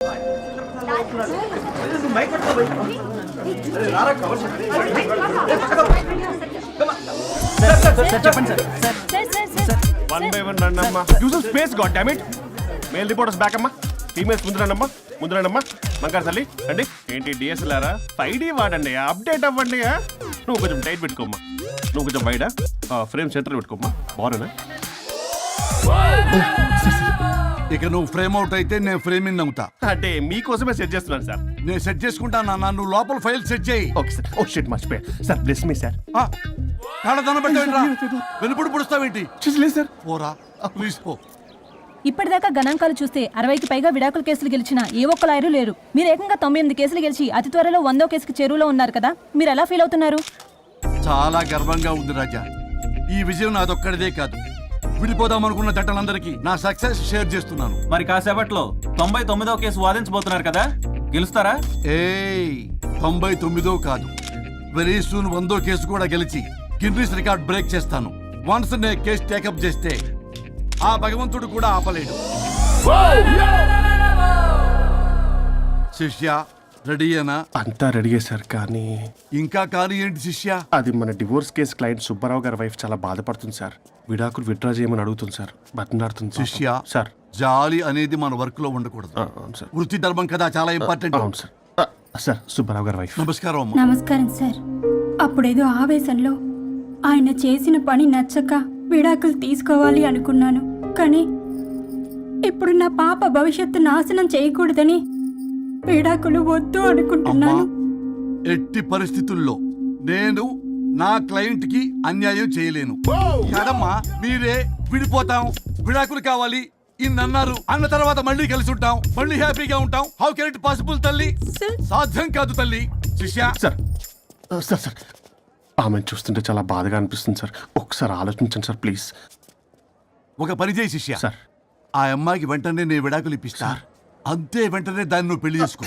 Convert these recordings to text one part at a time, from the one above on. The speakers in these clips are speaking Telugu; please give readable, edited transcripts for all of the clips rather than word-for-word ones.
వన్ బై వన్ రండమ్మా. Use space god damn it. Male reporters back అమ్మా. ఫీమేల్స్ ముందు రండమ్మా మంకారు తల్లి రండి. ఏంటి డిఎస్ఎల్ఆరా 5D వాడండి, అప్డేట్ అవ్వండి. నువ్వు కొంచెం టైట్ పెట్టుకోమ్మా, నువ్వు కొంచెం వైడా ఫ్రేమ్ సెంటర్ పెట్టుకోమ్మా. బాగున్నా ఇక నువ్వు ఫ్రేమ్ అవుట్ అయితే నేను ఫ్రేమింగ్ అవుతా. అంటే మీకోసమే సెట్ చేస్తున్నాను సార్. నేను సెట్ చేసుకుంటా నాన్న, నువ్వు లోపల ఫైల్ సెట్ చేయి. Okay sir. ఓ షిట్ మర్చిపోయా సార్. Bless me sir. కాళ్ళదన పెట్టావేంట్రా? వెనుపుడు పుడుస్తావేంటి? చూసలేదు సార్. పోరా ప్లీజ్ పో. ఇప్పటిదాకా గణాంకాలు చూస్తే 60కి పైగా విడాకుల కేసులు గెలిచిన ఏ ఒక్క లాయరు లేరు. మీరు ఏకంగా 98 కేసులు గెలిచి అతి త్వరలో 100వ కేసుకి చెరువులో ఉన్నారు కదా, మీరు ఎలా ఫీల్ అవుతున్నారు? చాలా గర్వంగా ఉంది రాజా. ఈ విజయం నాదొక్కడిదే కాదు, విడిపోదాం అనుకున్న జంటలందరికీ నా సక్సెస్ షేర్ చేస్తున్నాను. మరి కాసేపట్లో 99వ కేసు వాదించబోతున్నారు కదా, గెలుస్తారా? 99 కాదు, వెరీ సూన్ 100వ కేసు కూడా గెలిచి గిన్నిస్ రికార్డ్ బ్రేక్ చేస్తాను. వన్స్ నే కేసు టేకప్ చేస్తే ఆ భగవంతుడు కూడా ఆపలేడు. శిష్య రెడీయేనా? అంతా రెడీయే సార్. కానీ ఇంకా కానీ ఏంటి శిష్య? అది మన డివోర్స్ కేసు క్లయింట్ సుబ్బారావు గారి వైఫ్ చాలా బాధపడుతుంది సార్. విడాకులు విత్డ్రా చేయమని అడుగుతుంది సార్. బతినాడుతుంది శిష్య సార్. జాలి అనేది మన వర్క్ లో ఉండకూడదు. సార్. వృత్తి ధర్మం కదా, చాలా ఇంపార్టెంట్. అవును సార్. సార్ సుబ్బారావు గారి వైఫ్. నమస్కారం అమ్మా. నమస్కారం సార్. అప్పుడేదో ఆవేశంలో ఆయన చేసిన పని నచ్చక విడాకులు తీసుకోవాలి అనుకున్నాను. కానీ ఇప్పుడు నా పాప భవిష్యత్తు నాశనం చేయకూడదని విడాకులు వద్దు అనుకుంటున్నాను. ఎట్టి పరిస్థితుల్లో నేను నా క్లయింట్ కి అన్యాయం చేయలేను. కదమ్మా, మీరే విడిపోతాం, విడాకులు కావాలి ఇన్నన్నారు అన్న తర్వాత మళ్ళీ కలిసి ఉంటాం, మళ్ళీ హ్యాపీగా ఉంటాం. హౌ కెన్ ఇట్ పాసిబుల్ తల్లి? సాధ్యం కాదు తల్లి. శిష్య సార్ సార్ సార్ ఆమెను చూస్తుంటే చాలా బాధగా అనిపిస్తుంది సార్. ఒకసారి ఆలోచించండి సార్ ప్లీజ్. ఒక పని చేయి శిష్య, సార్ ఆ అమ్మాయికి వెంటనే నేను విడాకులు ఇప్పిస్తా. అంతే, వెంటనే దాన్ని నువ్వు పెళ్లి చేసుకో.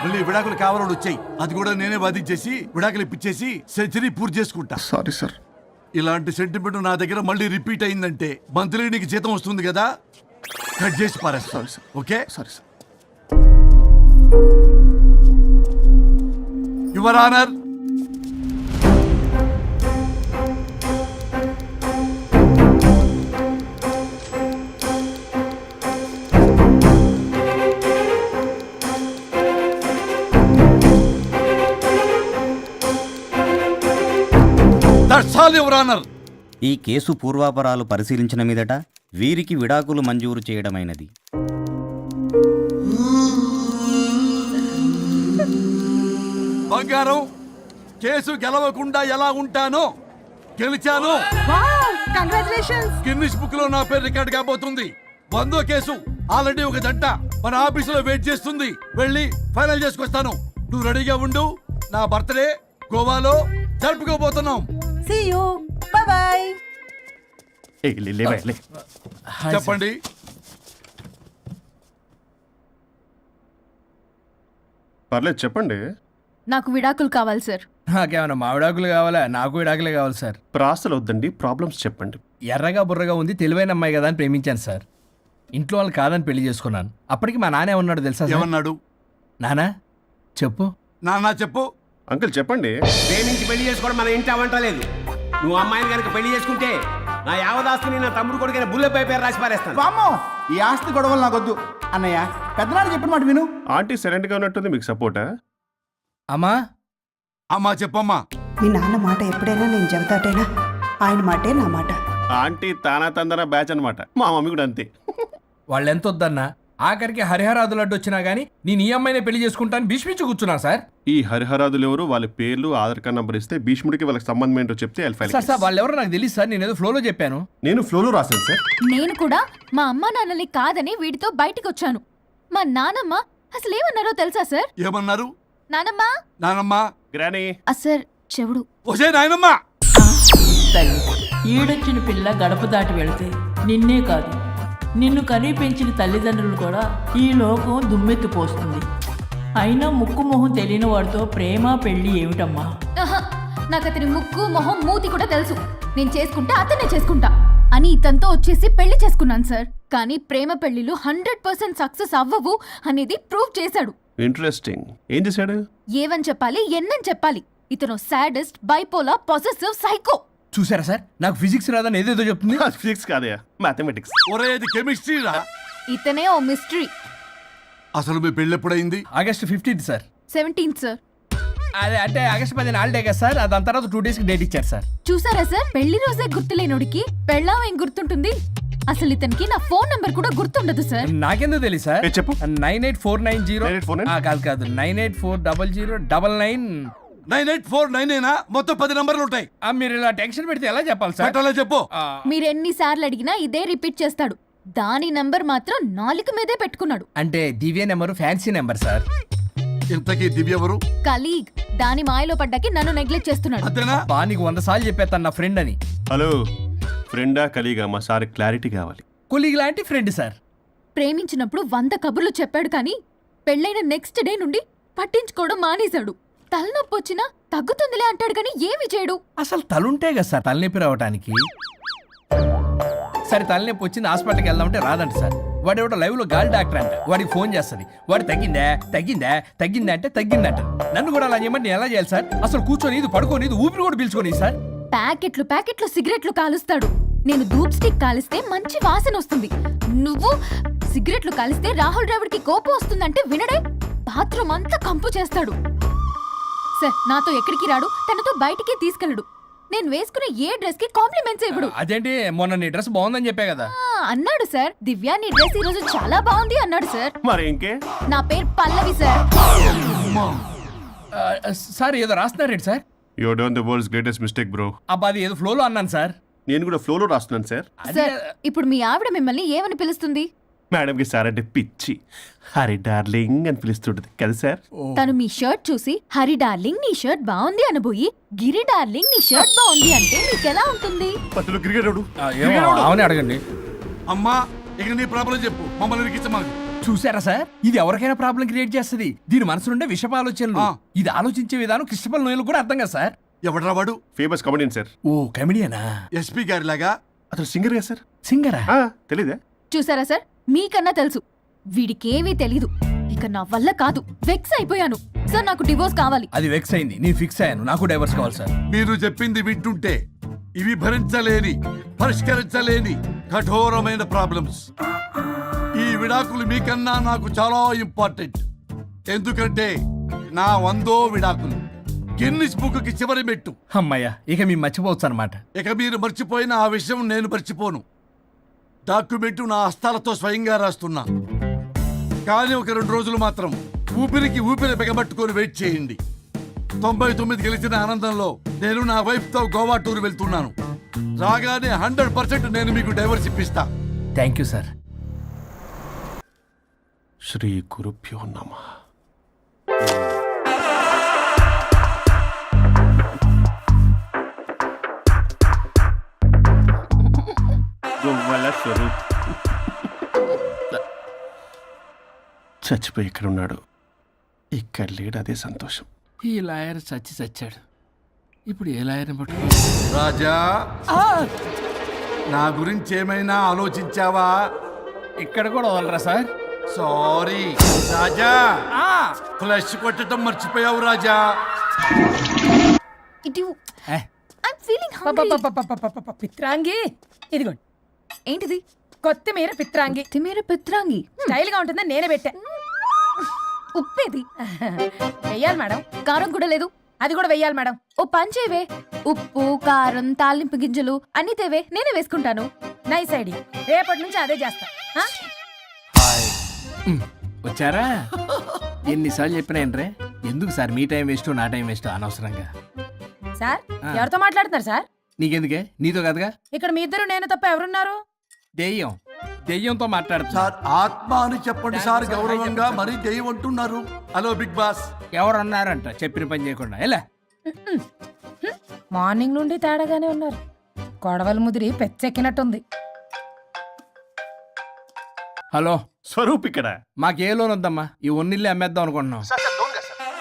మళ్ళీ విడాకులు కావాలని వచ్చాయి, అది కూడా నేనే వాదించేసి విడాకులు ఇప్పించేసి సెంచరీ పూర్తి చేసుకుంటా. Sorry sir. ఇలాంటి సెంటిమెంట్ నా దగ్గర మళ్ళీ రిపీట్ అయిందంటే మంత్లీ నీకు జీతం వస్తుంది కదా, కట్ చేసి పారేస్తా. Sorry sir. Okay sorry sir. Your honour, ఈ కేసు పూర్వాపరాలు పరిశీలించిన మీదట వీరికి విడాకులు మంజూరు చేయడమైనది. బంగారం, కేసు గెలవకుండా ఎలా ఉంటానో గెలిచాను. గిన్నిస్ బుక్ లో నా పేరు రికార్డ్ కాబోతుంది. 100వ కేసు ఆల్రెడీ ఒక జంట మన ఆఫీసులో వెయిట్ చేస్తుంది. వెళ్ళి ఫైనల్ చేసుకొస్తాను. నువ్వు రెడీగా ఉండు. నా బర్త్డే గోవాలో జరుపుకోబోతున్నాం. See you. Bye bye. చెప్పండి. పర్లేదు చెప్పండి. నాకు విడాకులు కావాలి సార్. నాకేమన్నా మా విడాకులు కావాలా? నాకు విడాకులే కావాలి సార్. ప్రాసలు వద్దండి, ప్రాబ్లమ్స్ చెప్పండి. ఎర్రగా బుర్రగా ఉంది, తెలివైన అమ్మాయి కదా అని ప్రేమించాను సార్. ఇంట్లో వాళ్ళు కాదని పెళ్లి చేసుకున్నాను. అప్పటికి మా నాన్న ఏమన్నాడు తెలుసా? ఏమన్నాడు? నానా చెప్పు. నాన్న చెప్పు. అంకుల్ చెప్పండి. ప్రేమించి పెళ్లి చేసుకోవడం మన ఇంటి అవంటలేదు. నువ్వు అమ్మాయిని కనుక పెళ్లి చేసుకుంటే నా యావదాస్తిని నా తమ్ముడు కొడుకైన బుల్లెపై పేరు రాసి పారేస్తాను. వామ్మో, ఈ ఆస్తి గొడవలు నాకొద్దు. అన్నయ్య, పెద్దనాడు చెప్పిన మాట విను. ఆంటీ సైలెంట్ గా ఉన్నట్టుంది, మీకు సపోర్టా? అమ్మా అమ్మా చెప్పమ్మా. మీ నాన్న మాట ఎప్పుడైనా నేను చెబుతాటేనా? ఆయన మాటే నా మాట. ఆంటీ తానా తందన బ్యాచ్ అనమాట. మా మమ్మీ కూడా అంతే. వాళ్ళు ఎంత వద్దన్నా ఆఖరికి హరిహరాదులు అడ్డు వచ్చినా గానీ నేను ఈ అమ్మాయిని పెళ్లి చేసుకుంటాను భీష్మించి కూర్చున్నాను సార్. ఈ హరిహరాదులు ఎవరు, వాళ్ళ పేర్లు ఆధార్ కార్డ్ నంబర్ ఇస్తే భీష్ముడికి వాళ్ళకి సంబంధం ఏంటో చెప్తే సార్ వాళ్ళు ఎవరో నాకు తెలియదు సార్. నేను ఏదో ఫ్లోలో చెప్పాను. నేను ఫ్లోలో రాశాను సార్. నేను కూడా మా అమ్మ నాన్నని కాదని వీడితో బయటికి వచ్చాను. మా నానమ్మ అసలు ఏమన్నారో తెలుసా సార్? ఏమన్నారు? నానమ్మ నానమ్మ గ్రానీ సార్ చెవుడు. ఒసే నాయనమ్మ, తల్లి ఈడొచ్చిన పిల్ల గడప దాటి వెళితే నిన్నే కాదు నిన్ను కనీ పెంచిన తల్లిదండ్రులు కూడా ఈ లోకం దుమ్మెత్తిపోస్తుంది. అయినా ముక్కు మొహం తెలియని వాడితో ప్రేమ పెళ్లి ఏమిటమ్మా? నాకు అతని ముక్కు మొహం మూతి కూడా తెలుసు. నేను చేసుకుంటా అతనే చేసుకుంటా అని ఇతనితో వచ్చేసి పెళ్లి చేసుకున్నాను సార్. కానీ ప్రేమ పెళ్లిలు 100% సక్సెస్ అవ్వవు అనేది ప్రూవ్ చేశాడు. ఇంట్రెస్టింగ్. ఏం చేశాడు? ఏవని చెప్పాలి, ఎన్నని చెప్పాలి. ఇతను సాడెస్ట్, బైపోలార్, పొసెసివ్, సైకో. చూసారా సార్, నాకు ఫిజిక్స్ రాదని ఏదేదో చెప్తుంది. ఫిజిక్స్ కాదయా, మ్యాథమెటిక్స్. ఒరే ఇది కెమిస్ట్రీ రా. ఇతనే ఓ మిస్టరీ. అసలు మీ పెళ్ళి ఎప్పుడైంది? August 15th sir. 17th sir. అదే అంటే ఆగస్ట్ 10 హాలిడే కదా సార్, దాని తర్వాత 2 days డేట్ ఇచ్చారు సార్. చూసారా సార్, పెళ్లి రోజే గుర్తులేనుడికి పెళ్ళాం ఏం గుర్తుంటుంది? అసలు ఇతనికి నా ఫోన్ నంబర్ కూడా గుర్తుండదు సార్. నాకెందుకు తెలియదు సార్? చెప్పు. 98490 98490? కాదు 9840099. 9849 మొత్తం 10 నంబర్లు ఉంటాయి. మీరు ఇలా టెన్షన్ పెడితే ఎలా చెప్పాలి సార్? పెట్టాలా చెప్పు. మీరు ఎన్నిసార్లు అడిగినా ఇదే రిపీట్ చేస్తాడు. దాని నంబర్ మాత్రం నాలుక మీదే పెట్టుకున్నాడు. అంటే దివ్య నెంబర్ ఫ్యాన్సీ నెంబర్ సార్. ఇంతకీ దివ్య ఎవరు? కలీగ్. దాని మాయలో పడ్డాకి నన్ను నెగ్లెక్ట్ చేస్తున్నాడు. అంతేనా? బా నీకు 100 సార్లు చెప్పేస్తాను నా ఫ్రెండ్ అని. హలో, ఫ్రెండా కలీగా? మా సార్ క్లారిటీ కావాలి. కొలీగ్ లాంటి ఫ్రెండ్ సార్. ప్రేమించినప్పుడు 100 కబుర్లు చెప్పాడు కానీ పెళ్ళైన నెక్స్ట్ డే నుండి పట్టించుకోవడం మానేశాడు. తలనొప్పి వచ్చినా తగ్గుతుందిలే అంటాడు కానీ ఏమి చేయడు. అసలు తలుంటే కదా సార్ తలనొప్పి రావటానికి. సరే తలనొప్పి వచ్చింది హాస్పిటల్కి వెళ్దామంటే రాదంట సార్. వాడు ఎవడో లైవ్ లో గాలి డాక్టర్ అంట, వాడికి ఫోన్ చేస్తుంది. వాడు తగ్గిందా తగ్గిందా తగ్గిందా అంటే తగ్గిందంట. నన్ను కూడా అలా చేయమంటే నేను ఎలా చేయాలి సార్? అసలు కూర్చొని ఇది పడుకోని ఇది ఊపిరి కూడా పీల్చుకొని సార్. ప్యాకెట్లు సిగరెట్లు కాలుస్తాడు. నేను ధూప్ స్టిక్ కాలిస్తే మంచి వాసన వస్తుంది. నువ్వు సిగరెట్లు కాలిస్తే రాహుల్ ద్రావిడ్ కి కోపం వస్తుందంటే వినడే. బాత్రూమ్ అంతా కంపు చేస్తాడు. సార్ నాతో ఎక్కడికి రాడు, తనతో బయటికి తీసుకెళ్ళడు. నేను వేసుకున్న ఏ డ్రెస్ కి కాంప్లిమెంట్స్ ఇవ్వడు. అదేంటి మొన్న నీ డ్రెస్ బాగుందని చెప్పా కదా. అన్నాడు సార్. దివ్య నీ డ్రెస్ ఈ రోజు చాలా బాగుంది అన్నాడు సార్. మరి ఇంకే? నా పేరు పల్లవి సార్. సార్ ఏదో రాస్తున్నారేంటి sir? You done the world's greatest mistake bro. అబ్బా అది ఏదో ఫ్లోలో అన్నాను సార్. నేను కూడా ఫ్లోలో రాస్తున్నాను సార్. సార్ ఇప్పుడు మీ ఆవిడ మిమ్మల్ని ఏమని పిలుస్తుంది? మేడంకి సార్ అంటే పిచ్చి. హరి డార్లింగ్ అని పిలుస్తుంటది కదా సార్. తను మీ షర్ట్ చూసి హరి డార్లింగ్ నీ షర్ట్ బాగుంది అనబోయి గిరి డార్లింగ్ నీ షర్ట్ బాగుంది అంటే మీకెలా ఉంటుంది? పత్తులు క్రికెట్ అవునే అడగండి. అమ్మా ఇక నీ ప్రాబ్లం చెప్పు, మమ్మల్ని ఇరికించమాకు. చూసారా సార్, ఇది ఎవరికైనా ప్రాబ్లం క్రియేట్ చేస్తుంది. దీని మనసు నుండే విషప ఆలోచనలు. ఇది ఆలోచించే విధానం కృష్ణపల్ నోయలు కూడా అర్థం కదా సార్. ఎవడరా వాడు? Famous comedian sir. ఓ కమెడియనా? ఎస్పీ గారి లాగా? అతను సింగర్ గా సార్. సింగరా? తెలీదా? చూసారా సార్, మీకన్నా తెలుసు. వీడికేమీ తెలీదు. ఇక నా వల్ల కాదు, వెక్స్ అయిపోయాను సార్. నాకు డివోర్స్ కావాలి. అది వెక్స్ అయింది, నేను ఫిక్స్ అయ్యాను. నాకు డైవర్స్ కావాలి సార్. మీరు చెప్పింది వింటుంటే ఇవి భరించలేని, పరిష్కరించలేని కఠోరమైన ప్రాబ్లమ్స్. ఈ విడాకులు మీకన్నా నాకు చాలా ఇంపార్టెంట్. ఎందుకంటే నా 100వ విడాకులు గిన్నిస్ బుక్కి చివరి మెట్టు. అమ్మయ్య, ఇక మేము మర్చిపోవచ్చు అనమాట. ఇక మీరు మర్చిపోయిన ఆ విషయం నేను మర్చిపోను. డాక్యుమెంటు నా హస్తాలతో స్వయంగా రాస్తున్నా. కానీ ఒక 2 రోజులు మాత్రం ఊపిరికి ఊపిరి బిగబట్టుకొని వెయిట్ చేయండి. 99 గెలిచిన ఆనందంలో నేను నా వైఫ్తో గోవా టూర్ వెళ్తున్నాను. రాగానే 100% నేను మీకు డైవర్స్ ఇప్పిస్తా. Thank you sir. శ్రీ గురుభ్యో నమః. స్వరూప్ చచ్చిపోయి ఇక్కడ ఉన్నాడు. ఇక్కడ లేడు, అదే సంతోషం. ఈ లాయర్ చచ్చాడు. ఇప్పుడు ఏ లాయర్ని పట్టుకో? రాజా, నా గురించి ఏమైనా ఆలోచించావా? ఇక్కడ కూడా వదలరా సార్? సారీ రాజా, ఫ్లష్ కొట్టడం మర్చిపోయావు రాజా. పిత్రాంగి ఇదిగోండి. ఏంటిది? కొత్తిమీర పిత్రాంగి. పిత్రాంగి స్టైల్ గా ఉంటుందని నేనే పెట్టా. ఉప్పేది వెయ్యాలి మేడం. కారం కూడా లేదు. అది కూడా వెయ్యాలి మేడం. ఓ పంచేవే, ఉప్పు కారం తాలింపు గింజలు అన్ని తేవే, నేనే వేసుకుంటాను. Nice idea. రేపటి నుంచి అదే చేస్తా. వచ్చారా? ఎన్నిసార్లు చెప్పినాయండ్రే, ఎందుకు సార్ మీ టైం వేస్ట్ నా టైం వేస్ట్ అనవసరంగా? సార్ ఎవరితో మాట్లాడుతున్నారు సార్? నీకెందుకే, నీతో కదగా. ఇక్కడ మీ ఇద్దరు నేను తప్ప ఎవరున్నారు? దెయ్యంతో మాట్లాడుతా. సార్ ఆత్మ అని చెప్పండి సార్, గౌరవంగా. మరీ దెయ్యం అంటున్నారు. Hello big boss. ఎవరన్నారంట చెప్పిన పని చేయకుండా? ఎలా మార్నింగ్ నుండి తేడాగానే ఉన్నారు. గొడవల ముదిరి పెచ్చెక్కినట్టుంది. హలో స్వరూప్ ఇక్కడ. మాకే లోన్ వద్దమ్మా, ఈ ఒన్నిల్లు అమ్మేద్దాం అనుకుంటున్నాం.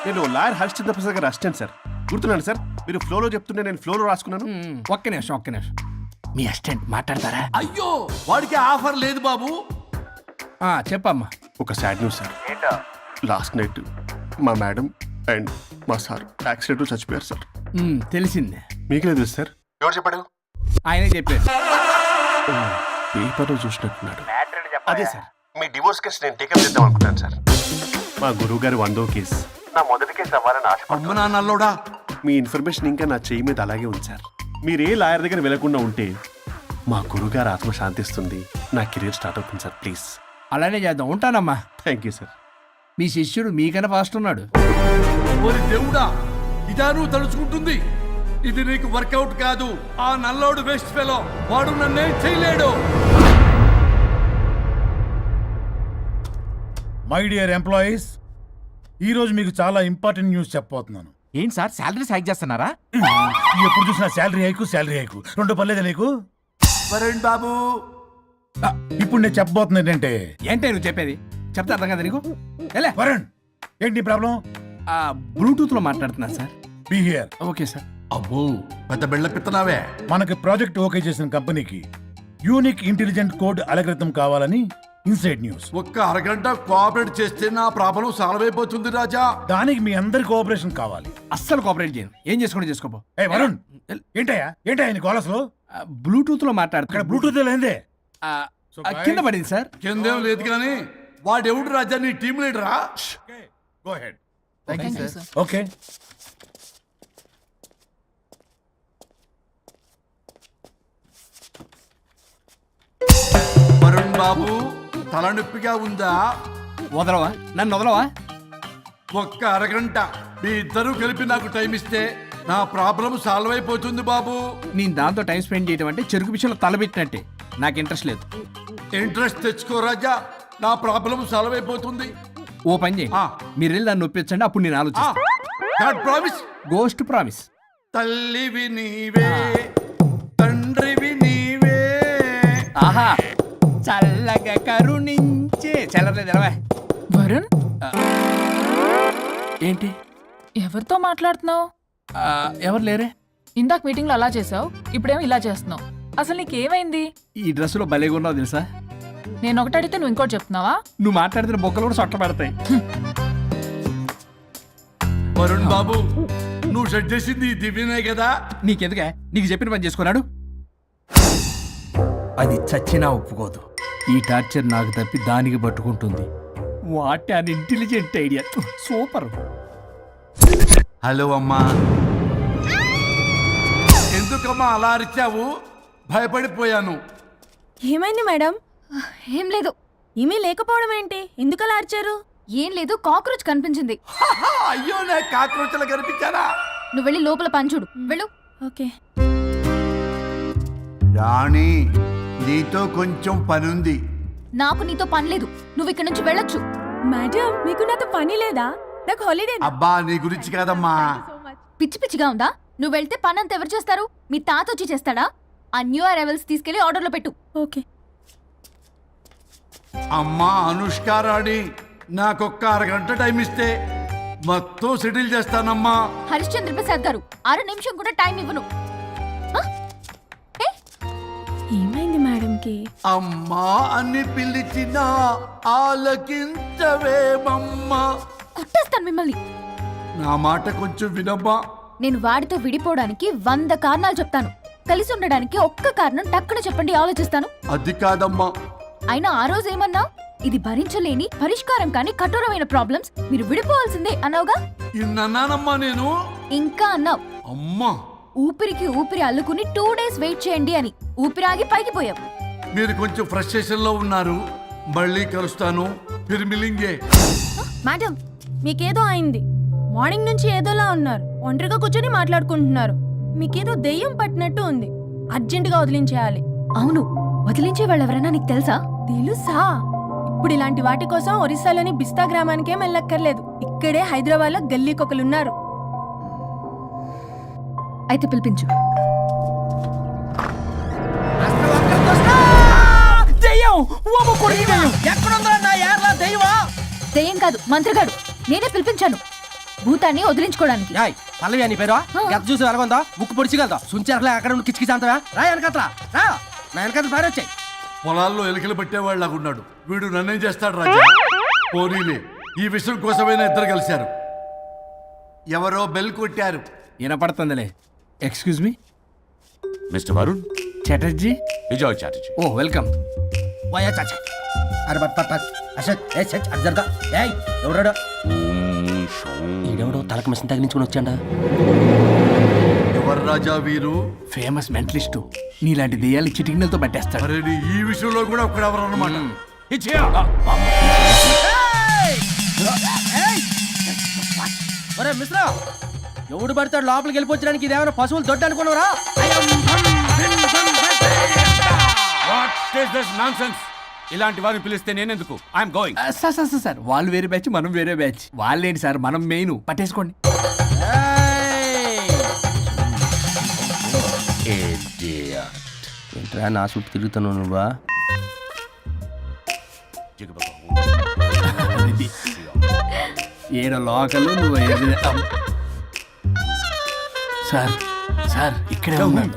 నేను లాయర్ హరిశ్చంద్ర ప్రసాద్ గారు అసిస్టెంట్ సార్. గుర్తున్నాను సార్, మీరు ఫ్లోలో చెప్తుంటే నేను ఫ్లోలో రాసుకున్నాను. ఒక్క నిమిషం. మీ అసిస్టెంట్ మాట్లాడతారా? అయ్యో వాడికి ఆఫర్ లేదు బాబు. చెప్పమ్మా. ఒక sad news sir. Last night మా మేడం అండ్ మా సార్ యాక్సిడెంట్ చచ్చిపోయారు సార్. తెలిసిందే. మీకు లేదు సార్? ఎవరు చెప్పాడు? ఆయనే చెప్పారు. పేపర్లో చూసినట్టున్నాడు. అదే సార్, మీ డివోర్స్ కేసు నేను టేకప్ చేద్దాం అనుకుంటాను సార్. మా గురువు గారి 100వ కేసు నా మొదటి కేసు అవ్వాలని ఆశ. అమ్మ నాన్నల్లోడా, మీ ఇన్ఫర్మేషన్ ఇంకా నా చెయ్యి మీద అలాగే ఉంది సార్. మీరు ఏ లాయర్ దగ్గర వెళ్లకుండా ఉంటే మా గురువు గారు ఆత్మ శాంతిస్తుంది, నా కెరీర్ స్టార్ట్ అవుతుంది సార్. ప్లీజ్ అలానే చేద్దాం. ఉంటానమ్మా. Thank you sir. మీ శిష్యుడు మీకన్నా ఫాస్ట్ ఉన్నాడు. ఓరి దేవుడా, ఇదా నువ్వు తలుచుకుంటుంది? ఇది నీకు వర్కౌట్ కాదు. ఆ నల్లోడు వేస్ట్ ఫెలో, వాడు నన్నేం చేయలేడు. మై డియర్ ఎంప్లాయీస్, ఈరోజు మీకు చాలా ఇంపార్టెంట్ న్యూస్ చెప్పబోతున్నాను. ఏంటి సార్ శాలరీస్ హైక్ చేస్తున్నారా? ఎప్పుడు చూసినా శాలరీ హైకు రెండు పర్లేదా నీకు? వరుణ్ బాబు, ఇప్పుడు నేను చెప్పబోతున్నా ఏంటంటే, ఏంటే నువ్వు చెప్పేది? చెప్తా అర్థం కదా నీకు? ఎలా వరుణ్, ఏంటి ప్రాబ్లం? బ్లూటూత్ లో మాట్లాడుతున్నా sir. Be here. Okay sir. అబ్బో పెద్ద బిళ్ళ పిత్తనావే. మనకి ప్రాజెక్ట్ ఓకే చేసిన కంపెనీకి యూనిక్ ఇంటెలిజెంట్ కోడ్ అలకృతం కావాలని ఇన్సైడ్ న్యూస్. ఒక్క అరగంట కోఆపరేట్ చేస్తే నా ప్రాబ్లం సాల్వ్ అయిపోతుంది రాజా. దానికి మీ అందరి కోఆపరేషన్ కావాలి. అస్సలు కోఆపరేట్ చేయను. ఏం చేసుకోండి చేసుకోపో. ఏ వరుణ్, ఏంటయ్యా నీ కాలస్ లో బ్లూటూత్ లో మాట్లాడుతున్నా. ఇక్కడ బ్లూటూత్ లేదే. కింద పడింది సార్. కిందేం లేదు కానీ వాడెవడు రాజా? నీ టీం లీడరా? Go ahead. Sir. Okay. Varun బాబు, తలనొప్పిగా ఉందా? వదలవా? నన్ను వదలవా? ఒక్క అరగంట మీ ఇద్దరూ కలిపి నాకు టైం ఇస్తే నా ప్రాబ్లం సాల్వ్ అయిపోతుంది బాబు. నేను దాంతో టైం స్పెండ్ చేయడం అంటే చెరుకు విషయంలో తలబెట్టినట్టే. నాకు ఇంట్రెస్ట్ లేదు. ఇంట్రెస్ట్ తెచ్చుకో రాజా, నా ప్రాబ్లం సాల్వ్ అయిపోతుంది. ఓ పని చేయండి, మీరు వెళ్ళి నన్ను ఒప్పించండి, అప్పుడు నేను ఆలోచిస్తాను. ప్రామిస్. Ghost promise. తల్లివి నీవే, తండ్రివి నీవే. ఆహా, చల్లగా కరుణించే. చల్లలేదు ఎలవా. వరుణ్, ఏంటి? ఎవరితో మాట్లాడుతున్నావు? ఎవరు లేరే. ఇందాక మీటింగ్లో అలా చేసావు, ఇప్పుడేమో ఇలా చేస్తున్నావు. అసలు నీకేమైంది? ఈ డ్రెస్సులో భలేగా ఉన్నావు తెలుసా? నేను ఒకటి అడిగితే నువ్వు ఇంకోటి చెప్తున్నావా? నువ్వు మాట్లాడితే బొక్కలు కూడా సొట్ట పడతాయి. వరుణ్ బాబు, నువ్వు సెట్ చేసింది ఈ దివ్యనే కదా? నీకెందుకే? నీకు చెప్పిన పని చేసుకున్నాడు. అది చచ్చినా ఒప్పుకోదు. ఈ టార్చర్ నాకు తప్పి దానికి పట్టుకుంటుంది. What an intelligent idea. Super. Hello అమ్మా. ఎందుకమ్మా అలా అరిచావు? భయపడిపోయాను. ఏమైంది మేడం? ఏం లేదు. ఏమీ లేకపోవడం ఏంటి? ఎందుకలా అరిచారు? ఏం లేదు, కాక్రోచ్ కనిపించింది. అయ్యో, నా కాక్రోచ్లు కనిపించారా? నువ్వు వెళ్ళి లోపల పని చూడు. వెళ్ళు. ఓకే. రాణి, నీతో కొంచెం పనుంది. నాకు నీతో పని లేదు. నువ్వు ఇక్కడ నుంచి వెళ్ళొచ్చు. మేడం, మీకు నాతో పని లేదా? నాకు హాలిడే. అబ్బా, నీ గురించి కాదమ్మా. పిచ్చి పిచ్చిగా ఉందా? నువ్వు వెళ్తే పని అంతా ఎవరు చేస్తారు? మీ తాత వచ్చి చేస్తాడా? ఆ న్యూ అరైవల్స్ తీసుకెళ్లి ఆర్డర్లో పెట్టు. ఓకే. అమ్మా అనుష్క రాణి, నాకొక్క అరగంట టైం ఇస్తే మొత్తం సెటిల్ చేస్తానమ్మా. హరిశ్చంద్ర ప్రసాద్ గారు, 6 నిమిషం కూడా టైం ఇవ్వను. ఏమైంది మేడంకి? అమ్మా అని పిలిచినా ఆలకించవేమమ్మా. కొట్టేస్తాను మిమ్మల్ని. నా మాట కొంచెం వినమ్మా. నేను వాడితో విడిపోవడానికి 100 కారణాలు చెప్తాను. కలిసి ఉండడానికి ఒక్క కారణం టక్కున చెప్పండి, ఆలోచిస్తాను. అది కాదమ్మా. అయినా ఆ రోజు ఏమన్నా? ఇది భరించలేని, పరిష్కారం కాని కఠోరమైన ప్రాబ్లమ్స్, మీరు విడిపోవాల్సిందే అన్నావుగా. ఇన్నానమ్మా నేను. ఇంకా అన్నావు. అమ్మా, ఊపిరికి ఊపిరి అల్లుకుని 2 డేస్ వెయిట్ చేయండి అని. ఊపిరాగి పైకి పోయావు. మీరు కొంచెం ఫ్రస్ట్రేషన్ లో ఉన్నారు. మళ్ళీ కలుస్తాను. మిలింగే. మేడం, మీకేదో అయింది. మార్నింగ్ నుంచి ఏదోలా ఉన్నారు. ఒంటరిగా కూర్చొని మాట్లాడుకుంటున్నారు. మీకేదో దెయ్యం పట్టినట్టు ఉంది. అర్జెంటుగా వదిలించేయాలి. అవును, వదిలించే వాళ్ళు ఎవరైనా నీకు తెలుసా? తెలుసా? ఇప్పుడు ఇలాంటి వాటి కోసం ఒరిస్సాలోని బిస్తా గ్రామానికేం వెళ్ళక్కర్లేదు. ఇక్కడే హైదరాబాద్లో గల్లీకొకలున్నారు. అయితే పిలిపించు. దెయ్యం కాదు, మంత్రిగాడు. నేనే పిలిపించాను భూతాన్ని వదిలించుకోవడానికి. పల్లవి అని పేరు గత చూసి వెలగొందా ముక్కు పొడిచిగలదా సుంచరలే అక్కడ ఉండి కిచకిచ అంతవా రా వెనకట్రా రా నా వెనకట్ల పారి వచ్చాయి పొలాల్లో ఎలికలు పట్టేవాళ్ళగా ఉన్నాడు వీడు నన్నేం చేస్తాడు రాజా పోనీలే ఈ విషయం కోసమైనా ఇద్దరు కలిశారు ఎవరో బెల్ కొట్టారు వినపడుతుందిలే excuse me mister Varun Chatterjee Vijay Chatterjee oh welcome వాయా చాచా అరే బట్ పట్ అసత్ ఏ సచ్ అర్జర్గా ఏయ్ ఎవరాడు ఈడెవడో తలకు మిషన్ తగిలించుకొని వచ్చాడా ఎవరు రాజా వీరు ఫేమస్ మెంటలిస్టు నీలాంటి దెయ్యాలు చిటికినలతో పట్టేస్తాడు అరే నీ ఈ విషయంలో కూడా ఒకడెవరు అన్నమాట ఒరే మిశ్రా ఎవడు పడతాడు లోపలికి వెళ్ళిపోవడానికి ఇదేమైనా పశువులు దొడ్డు అనుకున్నారా ఇలాంటి వారిని పిలిస్తే నేనెందుకు ఐఎమ్ గోయింగ్ సార్ వాళ్ళు వేరే బ్యాచ్ మనం వేరే బ్యాచ్ వాళ్ళేంటి సార్ మనం మెయిన్ పట్టేసుకోండి ఏంట్రా నా చుట్టూ తిరుగుతాను నువ్వా ఏడ లోకలు నువ్వు సార్ సార్ ఇక్కడే ఉన్నాడు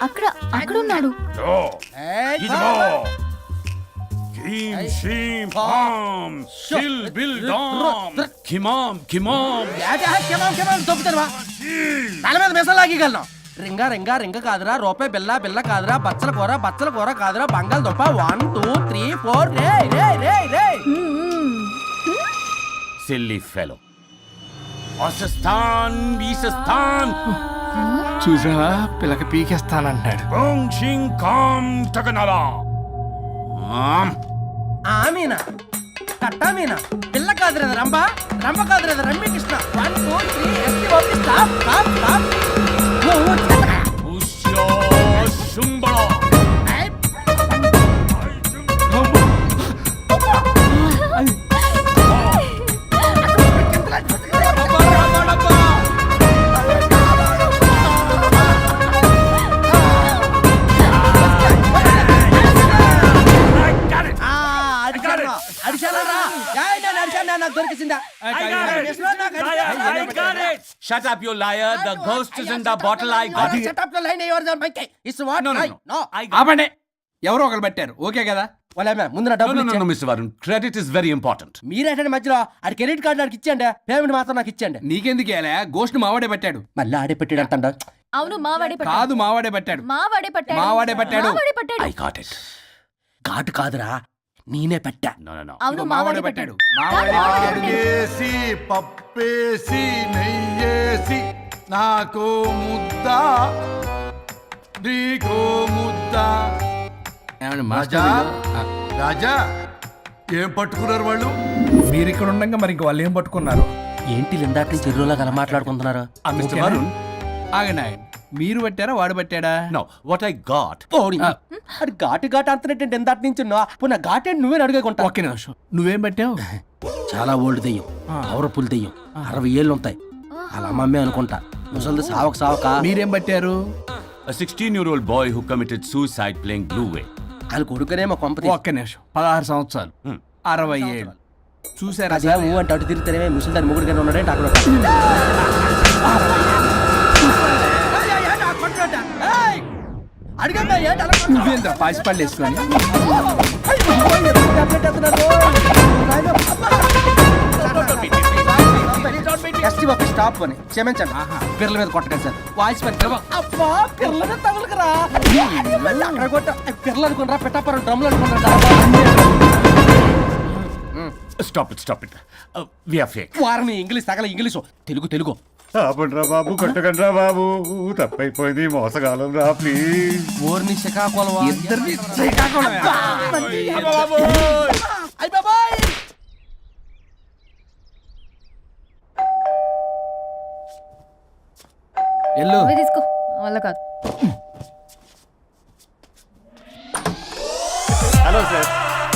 అక్కడ అక్కడ ఉన్నాడు. తల మీద మెసలాగలను రింగా రింగా రింగ కాదురా రూపాయి బిల్ల బిల్ల కాదురా బచ్చల కూర కాదురా బంగాళదుంప 1 2 3 4 రే రే రే రే సిల్లీ ఫెలో అసస్థాన్ వీసస్థాన్ చూసావా పిల్లక పీకేస్తానంటాడు ఆమీనా కట్టామీనా పిల్ల కాదురా రంభ రంభ కాదురా Ramya Krishna 1 2 3 S T O P stop stop stop Shut up, you liar. The ghost is in the bottle. I got it. Shut up the line. Yours are monkey. It's what? No. ఆపండి ఎవరో ఒకరు పెట్టారు ఓకే కదా వాళ్ళ ముందు నా డబ్బులు No, Mr. Varun. Credit is very important. మీరేంటంటే మధ్యలో ఆడి క్రెడిట్ కార్డు నాకు ఇచ్చేయండి పేమెంట్ మాత్రం నాకు ఇచ్చేయండి నీకెందుకు గోస్ట్ మావాడే పెట్టాడు మళ్ళీ ఆడే పెట్టాడు అంటాడు అవును మావాడే పట్టాడు. కాదు మావాడే పెట్టాడు మావాడే పట్టాడు. మావాడే పట్టాడు. మావాడే పట్టాడు. I got it. ఘాటు కాదురా నేనే పెట్టా No. అవును ఇదిగో మావాడే మావాడే పట్టాడు. పెట్టాడు ఆకేసి పప్పేసి నెయ్యేసి నాకు ముద్ద నీకో ముద్ద రాజా రాజా ఏం పట్టుకున్నారు వాళ్ళు మీరు ఇక్కడ ఉండగా మరి ఇంక వాళ్ళు ఏం పట్టుకున్నారు ఏంటి ఇందాక నుంచి చెరువులో కల మాట్లాడుకుంటున్నారు Mr. Varun. ఆగనా మీరు పట్టారా వాడు పట్టాడా No, what I got. అది ఘాటు అంతనేంటి ఎందాటి నుంచి పునః ఘాటు నువ్వే అడిగేకుంటా ఒకే నిమిషం నువ్వేం పెట్టావు చాలా ఓల్డ్ దెయ్యం పవర్ఫుల్ దెయ్యం 60 ఏళ్ళు ఉంటాయి అలా అమ్మమ్మే అనుకుంటా ముసలిది సావక మీరేం పట్టారు A 16-year-old boy who committed suicide playing Blue Whale. వాళ్ళ కొడుకునేమో కొంపతి ఒక్క నిమిషం 16 సంవత్సరాలు 60 ఏళ్ళు చూసారా అంటే అటు తిరుగుతానే ముసలి దాని ముగ్గురు ఉన్నాడంటే అక్కడ నువ్వేంద్ర పాసిపళ్ళు వేసుకొని స్టాప్ అని క్షమించండి పిల్లల మీద కొట్టకండి సార్ వాయిస్ అబ్బా పిల్లల మీద తగులుకురా అక్కడ కొట్ట పిల్లలు అనుకున్నారా పెట్టాపరం డ్రమ్లు అనుకున్నారా Stop it. We are fake. వారిని ఇంగ్లీష్ తగల ఇంగ్లీషు తెలుగు ఆపండ్రా బాబు కొట్టకండ్రా బాబు తప్పైపోయింది మోసగాలం రా ప్లీజ్. ఊరిని శ్రీకాకుళం ఇద్దరిని ఎల్లు నువ్వే తీసుకో వల్ల కాదు. హలో సార్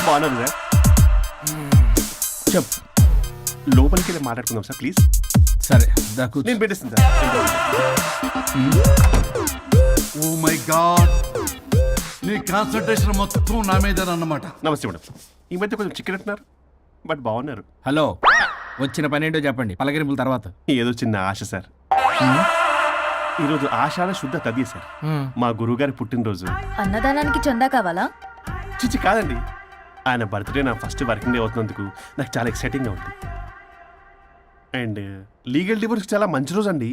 బాగున్నాను సార్. చెప్పు లోపలికి వెళ్ళి మాట్లాడుకుందాం సార్ ప్లీజ్. సరే దాకు నేను పెట్టేస్తాను సార్. ఓ మై గాడ్ నీ కాన్సన్ట్రేషన్ మొత్తం నా మీదనన్నమాట. నమస్తే మేడం. ఈ మధ్య కొంచెం చికెన్ అంటున్నారు బట్ బాగున్నారు. హలో వచ్చిన పని ఏంటో చెప్పండి, పలకరింపుల తర్వాత. ఏదో చిన్న ఆశ సార్. ఈరోజు ఆషాఢ శుద్ధ తది సార్, మా గురువుగారి పుట్టినరోజు. అన్నదానానికి చందా కావాలా? చిచ్చి కాదండి, ఆయన బర్త్డే నా ఫస్ట్ వర్కింగ్ డే అవుతున్నందుకు నాకు చాలా ఎక్సైటింగ్గా ఉంది. అండ్ లీగల్ డివోర్స్ చాలా మంచి రోజు అండి.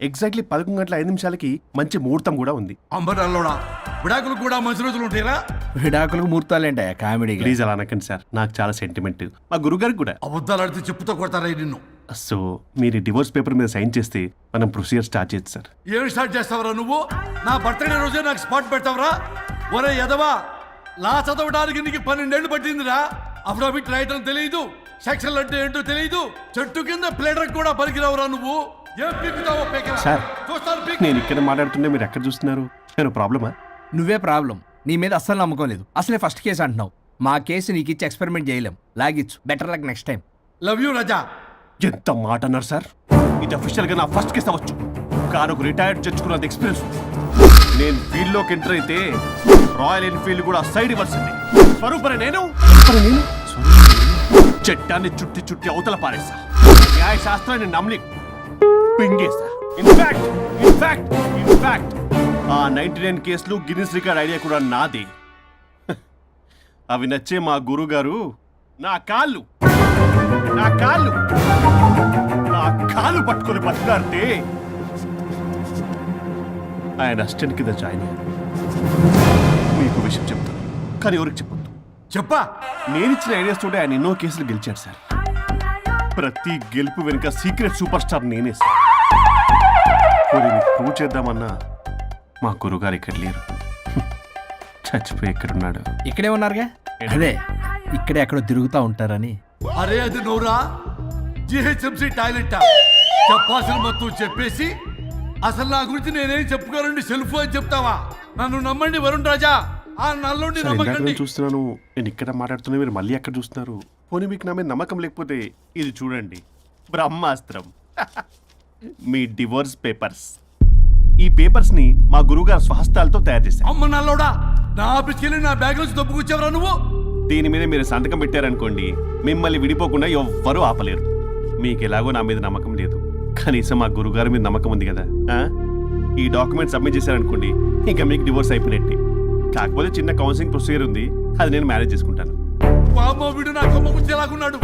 ఎగ్జాక్ట్లీ 11:05 మంచి ముహూర్తం కూడా ఉంది. అంబరాల్లోడా విడాకులు కూడా మంచి రోజులు ఉంటాయిరా? విడాకులకు ముహూర్తాలేంటే కామెడీ. ప్లీజ్ అలా అనకండి సార్, నాకు చాలా సెంటిమెంట్, మా గురువుగారికి కూడా. అబద్ధాలు ఆడితే చెప్పుతో కొడతారా నిన్ను? సో మీరు డివోర్స్ పేపర్ మీద సైన్ చేస్తే మనం ప్రొసీజర్ స్టార్ట్ చేయొచ్చు సార్. ఏం స్టార్ట్ చేస్తావరా నువ్వు? నా బర్త్డే రోజే నాకు స్పాట్ పెడతావరా? ఒరే ఎదవా, లా చదవడానికి నీకు 12 ఏళ్ళు పట్టిందిరా. అఫిడవిట్ రాయటం తెలియదు, సెక్షన్లు అంటే ఏంటో తెలియదు, చెట్టు కింద ప్లేడర్ కూడా పలికిరావురా నువ్వు. ఏం పీకుతావో పీకరా. సార్ చూస్తాను పీక్. నేను ఇక్కడ మాట్లాడుతుంటే మీరు ఎక్కడ చూస్తున్నారు? నేను ప్రాబ్లమా? నువ్వే ప్రాబ్లం. నీ మీద అస్సలు నమ్మకం లేదు. అసలే ఫస్ట్ కేసు అంటున్నావు. మా కేసు నీకు ఇచ్చి ఎక్స్పెరిమెంట్ చేయలేం. లాగిచ్చు. Better luck next time. Love you Raja. ఎంత మాట అన్నారు సార్? ఇది అఫీషియల్ గా నా ఫస్ట్ కేసు అవ్వచ్చు, కానీ ఒక రిటైర్డ్ జడ్జ్కున్నంత ఎక్స్పీరియన్స్. నేను ఫీల్డ్ లోకి ఎంటర్ అయితే రాయల్ ఎన్ఫీల్డ్ కూడా సైడ్ ఇవ్వాల్సింది. స్వరూపరే నేను చట్టాన్ని చుట్టి చుట్టి అవతల పారేస్తా. న్యాయ శాస్త్రాన్ని నమ్మి పింగేస్తా. ఇన్ఫాక్ట్ ఆ 99 కేసులు గిన్నిస్ రికార్డ్ ఐడియా కూడా నాదే. అవి నచ్చే మా గురువు గారు నా కాళ్ళు పట్టుకొని బతికాడితే ఆయన అసిస్టెంట్ కింద జాయిన్ అయ్యాను. మీకు విషయం చెప్తాను, కానీ ఎవరికి చెప్పొద్దు. చెప్పా. నేనిచ్చిన ఐడియాస్ తోటి ఆయన ఎన్నో కేసులు గెలిచాడు సార్. ప్రతి గెలుపు వెనుక సీక్రెట్ సూపర్ స్టార్ నేనే సార్. ప్రూవ్ చేద్దామన్నా మా గురుగారు ఇక్కడ లేరు. చచ్చిపోయి ఎక్కడున్నాడు? ఇక్కడే ఉన్నారుగా. అదే ఇక్కడే ఎక్కడో తిరుగుతూ ఉంటారని. అరే అది నోరా, జిహెచ్ఎంసీ టాయిలెట్ చెప్పాల్సిన మొత్తం చెప్పేసి అసలు నా గురించి నేనేం చెప్పుకోనండి సెల్ఫ్ అని చెప్తావా? నన్ను నమ్మండి వరుణ్ రాజా, ఆ నల్లోండి సార్, ఇందాక నమ్మకండి. నేను చూస్తున్నాను, నేను ఇక్కడ మాట్లాడుతున్నా, మీరు మళ్ళీ ఎక్కడ చూస్తున్నారు? పోనీ మీకు నా మీద నమ్మకం లేకపోతే ఇది చూడండి, బ్రహ్మాస్త్రం. మీ డివోర్స్ పేపర్స్. ఈ పేపర్స్ ని మా గురువుగారు స్వహస్తాలతో తయారు చేశారు. అమ్మ నల్లోడా, నా ఆఫీస్కి వెళ్ళి నా బ్యాగ్ నుంచి దొబ్బుకొచ్చావరా నువ్వు? దీని మీద మీరు సంతకం పెట్టారనుకోండి, మిమ్మల్ని విడిపోకుండా ఎవ్వరూ ఆపలేరు. మీకు ఎలాగో నా మీద నమ్మకం లేదు, కనీసం మా గురుగారి మీద నమ్మకం ఉంది కదా. ఈ డాక్యుమెంట్ సబ్మిట్ చేశారనుకోండి, ఇంకా మీకు డివోర్స్ అయిపోయినట్టే. కాకపోతే చిన్న కౌన్సిలింగ్ ప్రొసీజర్ ఉంది, అది నేను మేనేజ్ చేసుకుంటాను. వామ్మో, వీడు నా కొమ్మ ముంచేలాగున్నాడు.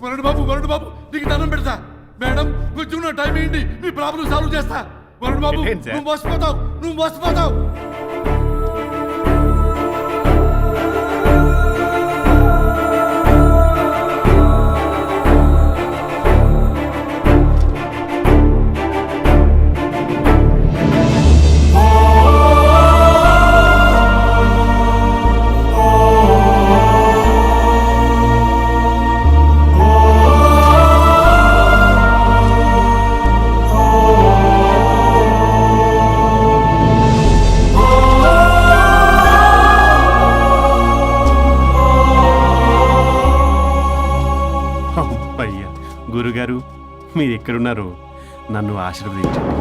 వరుణ్ బాబు నీకు దండం పెడతా. మేడం కొంచెం నా టైం ఏంటి, మీ ప్రాబ్లం సాల్వ్ చేస్తా. వరుణ్ బాబు ఏంటి సార్? నువ్వు మోసపోతావు. గురుగారు, మీరు ఎక్కడున్నారో నన్ను ఆశీర్వదించండి.